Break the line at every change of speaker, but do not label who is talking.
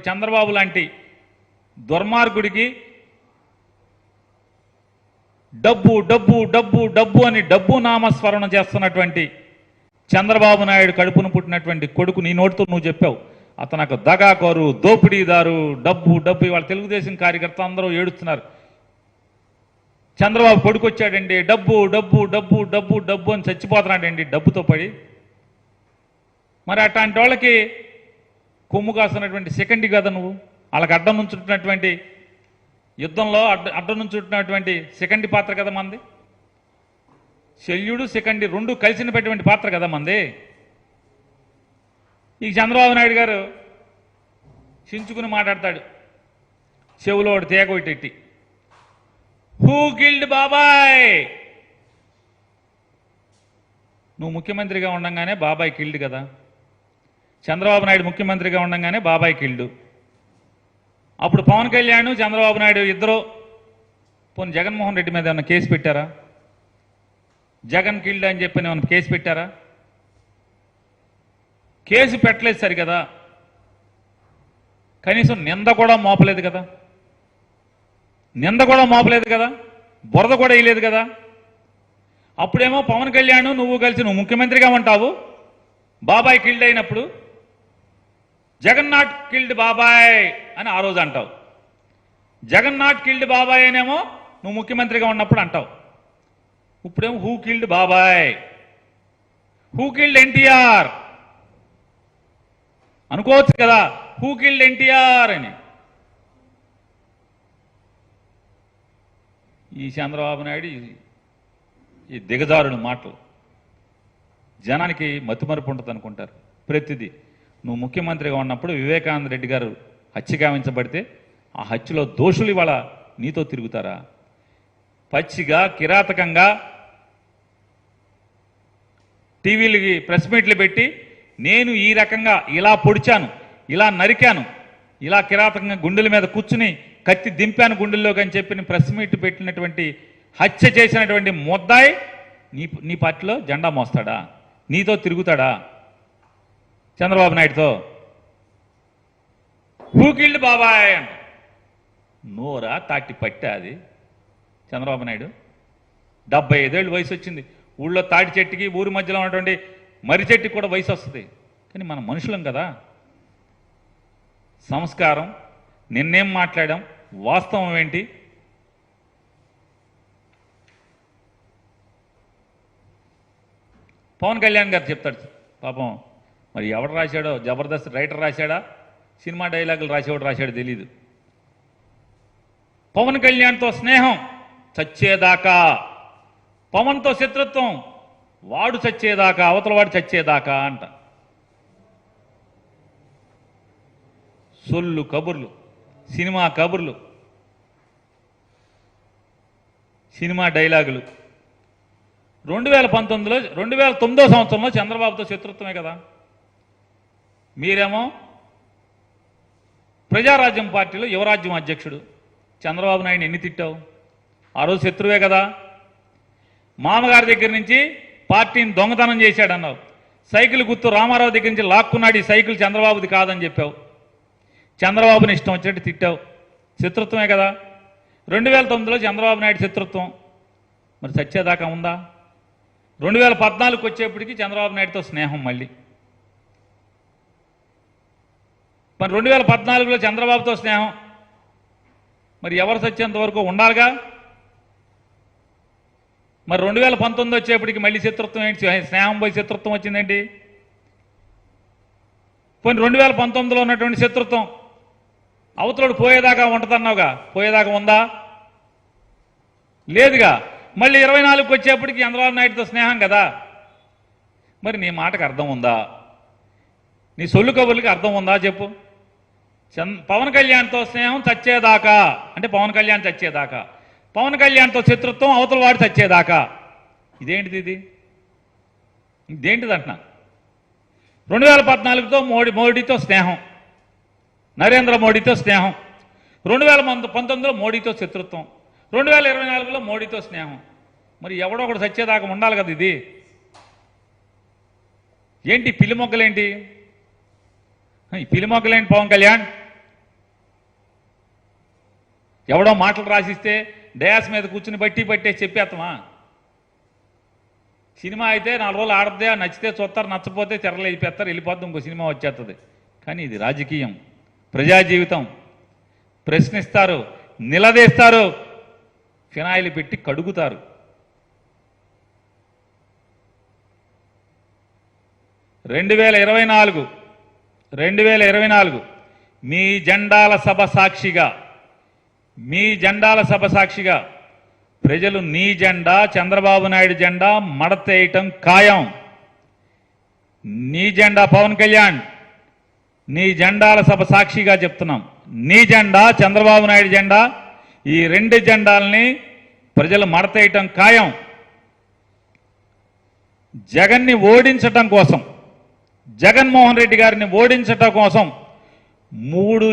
చంద్రబాబు లాంటి దుర్మార్గుడికి డబ్బు డబ్బు డబ్బు డబ్బు అని డబ్బు నామస్మరణ చేస్తున్నటువంటి చంద్రబాబు నాయుడు కడుపును పుట్టినటువంటి కొడుకు నీ నోటితో నువ్వు చెప్పావు. అతను దగాకోరు, దోపిడీదారు, డబ్బు డబ్బు. ఇవాళ తెలుగుదేశం కార్యకర్త అందరూ ఏడుస్తున్నారు. చంద్రబాబు కొడుకు వచ్చాడండి, డబ్బు డబ్బు డబ్బు డబ్బు డబ్బు అని చచ్చిపోతున్నాడండి డబ్బుతో పడి. మరి అట్లాంటి వాళ్ళకి కొమ్ము కాస్తున్నటువంటి సెకండ్ కదా నువ్వు. వాళ్ళకి అడ్డం నుంచుంటున్నటువంటి యుద్ధంలో అడ్డం నుంచుంటున్నటువంటి సెకండ్ పాత్ర కదా మంది. శల్యుడు సెకండ్ రెండు కలిసినటువంటి పాత్ర కదా మంది. ఈ చంద్రబాబు నాయుడు గారు చించుకుని మాట్లాడతాడు, చెవులో ఒకటి తేగొట్టి, హూ కిల్డ్ బాబాయ్. నువ్వు ముఖ్యమంత్రిగా ఉండగానే బాబాయ్ కిల్డ్ కదా. చంద్రబాబు నాయుడు ముఖ్యమంత్రిగా ఉండగానే బాబాయ్ కిల్డ్. అప్పుడు పవన్ కళ్యాణ్ చంద్రబాబు నాయుడు ఇద్దరు పోనీ జగన్మోహన్ రెడ్డి మీద ఏమైనా కేసు పెట్టారా? జగన్ కిల్డ్ అని చెప్పి ఏమైనా కేసు పెట్టారా? కేసు పెట్టలేదు సరికదా, కనీసం నింద కూడా మోపలేదు కదా. నింద కూడా మోపలేదు కదా, బురద కూడా వేయలేదు కదా. అప్పుడేమో పవన్ కళ్యాణ్ నువ్వు కలిసి నువ్వు ముఖ్యమంత్రిగా ఉంటావు, బాబాయ్ కిల్డ్ అయినప్పుడు జగన్ నాట్ కిల్డ్ బాబాయ్ అని ఆ రోజు అంటావు. జగన్ నాట్ కిల్డ్ బాబాయ్ అనేమో నువ్వు ముఖ్యమంత్రిగా ఉన్నప్పుడు అంటావు. ఇప్పుడేమో హూ కిల్డ్ బాబాయ్, హూ కిల్డ్ ఎన్టీఆర్ అనుకోవచ్చు కదా, హూ కిల్డ్ ఎన్టీఆర్ అని. ఈ చంద్రబాబు నాయుడు ఈ దిగజారుడు మాటలు జనానికి మతిమరుపు ఉంటుంది అనుకుంటారు. ప్రతిదీ నువ్వు ముఖ్యమంత్రిగా ఉన్నప్పుడు వివేకానంద రెడ్డి గారు హత్య గావించబడితే ఆ హత్యలో దోషులు ఇవాళ నీతో తిరుగుతారా? పచ్చిగా కిరాతకంగా టీవీలకి ప్రెస్ మీట్లు పెట్టి నేను ఈ రకంగా ఇలా పొడిచాను, ఇలా నరికాను, ఇలా కిరాతకంగా గుండెల మీద కూర్చుని కత్తి దింపాను గుండెల్లోకి అని చెప్పి ప్రెస్ మీట్ పెట్టినటువంటి హత్య చేసినటువంటి ముద్దాయి నీ పార్టీలో జెండా మోస్తాడా? నీతో తిరుగుతాడా చంద్రబాబు నాయుడుతో? హూ కిల్డ్ బాబాయ్ అంట. నోరా తాటి పట్టా అది చంద్రబాబు నాయుడు? 75 ఏళ్ళు వయసు వచ్చింది. ఊళ్ళో తాటి చెట్టుకి ఊరి మధ్యలో ఉన్నటువంటి మర్రి చెట్టుకి కూడా వయసు వస్తుంది. కానీ మనం మనుషులం కదా. సంస్కారం, నిన్నేం మాట్లాడాం, వాస్తవం ఏంటి? పవన్ కళ్యాణ్ గారు చెప్తాడు పాపం. మరి ఎవడు రాశాడో, జబర్దస్త్ రైటర్ రాశాడా, సినిమా డైలాగులు రాసేవాడు రాశాడో తెలీదు. పవన్ కళ్యాణ్తో స్నేహం చచ్చేదాకా, పవన్తో శత్రుత్వం వాడు చచ్చేదాకా, అవతల వాడు చచ్చేదాకా అంట. సొల్లు కబుర్లు, సినిమా కబుర్లు, సినిమా డైలాగులు. 2009 సంవత్సరంలో చంద్రబాబుతో శత్రుత్వమే కదా. మీరేమో ప్రజారాజ్యం పార్టీలో యువరాజ్యం అధ్యక్షుడు. చంద్రబాబు నాయుడు ఎన్ని తిట్టావు? ఆ రోజు శత్రువే కదా. మామగారి దగ్గర నుంచి పార్టీని దొంగతనం చేశాడన్నావు. సైకిల్ గుర్తు రామారావు దగ్గర నుంచి లాక్కున్నాడు, ఈ సైకిల్ చంద్రబాబుది కాదని చెప్పావు. చంద్రబాబుని ఇష్టం వచ్చినట్టు తిట్టావు. శత్రుత్వమే కదా. 2009లో చంద్రబాబు నాయుడు శత్రుత్వం మరి చచ్చేదాకా ఉందా? 2014కు వచ్చేప్పటికి చంద్రబాబు నాయుడుతో స్నేహం మళ్ళీ. మరి 2014లో చంద్రబాబుతో స్నేహం మరి ఎవరు చచ్చేంత వరకు ఉండాలిగా. మరి 2019 వచ్చేప్పటికి మళ్ళీ శత్రుత్వం ఏంటి? స్నేహం పోయి శత్రుత్వం వచ్చిందేంటి? పోనీ 2019లో ఉన్నటువంటి శత్రుత్వం అవతలోడు పోయేదాకా ఉంటుందన్నావుగా, పోయేదాకా ఉందా? లేదుగా. మళ్ళీ 24కు వచ్చేప్పటికి చంద్రబాబు నాయుడుతో స్నేహం కదా. మరి నీ మాటకు అర్థం ఉందా? నీ సొల్లు కబుర్లకి అర్థం ఉందా చెప్పు. పవన్ కళ్యాణ్తో స్నేహం చచ్చేదాకా అంటే పవన్ కళ్యాణ్ చచ్చేదాకా, పవన్ కళ్యాణ్తో శత్రుత్వం అవతల వాడు చచ్చేదాకా. ఇదేంటిది? ఇదేంటిది అంటున్నా. 2014తో మోడీతో స్నేహం, నరేంద్ర మోడీతో స్నేహం. 2019లో మోడీతో శత్రుత్వం, 2024లో మోడీతో స్నేహం. మరి ఎవడో ఒకడు చచ్చేదాకా ఉండాలి కదా. ఇది ఏంటి పిల్లి మొగ్గలేంటి? ఈ పిల్లి మొగ్గలేంటి పవన్ కళ్యాణ్? ఎవడో మాటలు రాసిస్తే డయాస్ మీద కూర్చుని బట్టి చెప్పేస్తామా? సినిమా అయితే 4 రోజులు ఆడద్దే, నచ్చితే చూస్తారు, నచ్చపోతే తెరలు వెళ్ళిపోతారు, వెళ్ళిపోద్ది, ఇంకో సినిమా వచ్చేస్తుంది. కానీ ఇది రాజకీయం, ప్రజా జీవితం. ప్రశ్నిస్తారు, నిలదీస్తారు, ఫినాయిల్ పెట్టి కడుగుతారు. రెండు వేల ఇరవై నాలుగు మీ జెండాల సభ సాక్షిగా ప్రజలు నీ జెండా, చంద్రబాబు నాయుడు జెండా మడతేయటం ఖాయం. నీ జెండా పవన్ కళ్యాణ్, నీ జెండాల సభ సాక్షిగా చెప్తున్నాం. నీ జెండా, చంద్రబాబు నాయుడు జెండా, ఈ 2 జెండాలని ప్రజలు మడతేయటం ఖాయం. జగన్ని ఓడించటం కోసం, జగన్మోహన్ రెడ్డి గారిని ఓడించటం కోసం 3